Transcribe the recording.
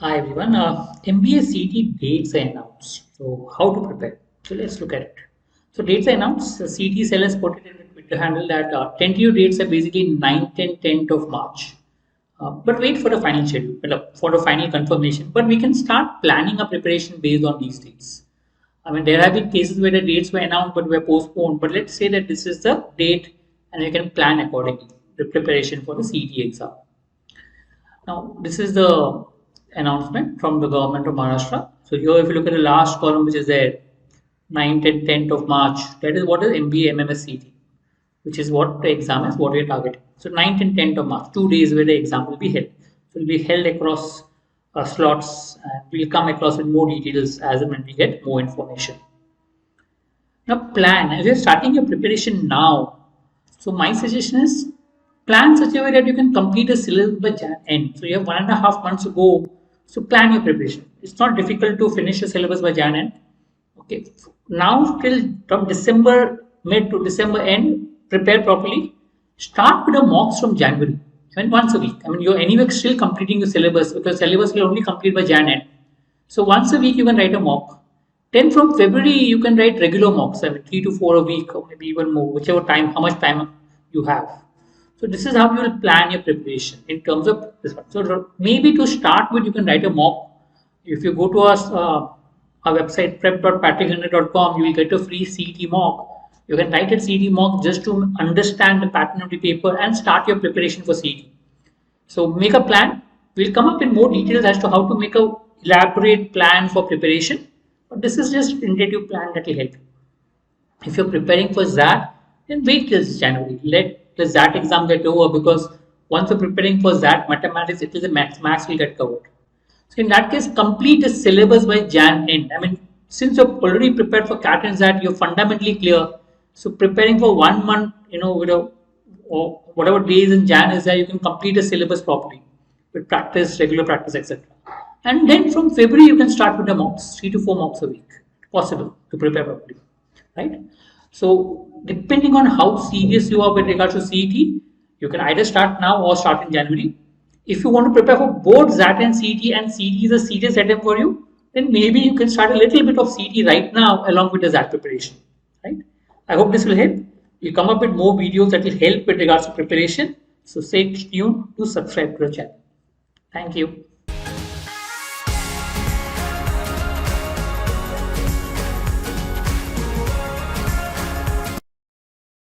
Hi everyone. MBA CET dates are announced. So how to prepare? So let's look at it. So dates are announced. The CET Cell has put it in the Twitter handle that tentative dates are basically 9th and 10th of March. But wait for the final schedule, for the final confirmation. But we can start planning a preparation based on these dates. I mean, there have been cases where the dates were announced but were postponed. But let's say that this is the date and we can plan accordingly the preparation for the CET exam. Now, this is the announcement from the government of Maharashtra. So here, if you look at the last column, which is there, 9th and 10th of March, that is what is MBA MMS CET, which is what the exam is, what we are targeting. So 9th and 10th of March, 2 days where the exam will be held. So it will be held across slots, and we'll come across with more details as and when we get more information. Now, plan. As you're starting your preparation now, so my suggestion is plan such a way that you can complete the syllabus by Jan end. So you have 1.5 months to go. So plan your preparation. It's not difficult to finish the syllabus by Jan end. Okay. Now till from December mid to December end, prepare properly. Start with the mocks from January. I mean once a week. I mean you're anyway still completing the syllabus because syllabus will only complete by Jan end. So once a week you can write a mock. Then from February you can write regular mocks. I mean 3 to 4 a week or maybe even more, whichever time, how much time you have. So this is how you will plan your preparation in terms of this one. So maybe to start with, you can write a mock. If you go to our website prep.patrick.com, you will get a free CET mock. You can write a CET mock just to understand the pattern of the paper and start your preparation for CET. So make a plan. We'll come up with more details as to how to make a elaborate plan for preparation. But this is just tentative plan that will help you. If you're preparing for XAT, then wait till January. Let the XAT exam get over, because once you're preparing for XAT mathematics, it is the maths will get covered. So in that case, complete the syllabus by Jan end. I mean, since you're already prepared for CAT and XAT, you're fundamentally clear. So preparing for 1 month, with or whatever days in Jan is there, you can complete the syllabus properly with practice, regular practice, etc. And then from February, you can start with the mocks, 3 to 4 mocks a week, possible to prepare properly, right? So depending on how serious you are with regards to CET, you can either start now or start in January. If you want to prepare for both XAT and CET is a serious attempt for you, then maybe you can start a little bit of CET right now along with the XAT preparation, right? I hope this will help. We'll come up with more videos that will help with regards to preparation. So stay tuned to subscribe to the channel. Thank you.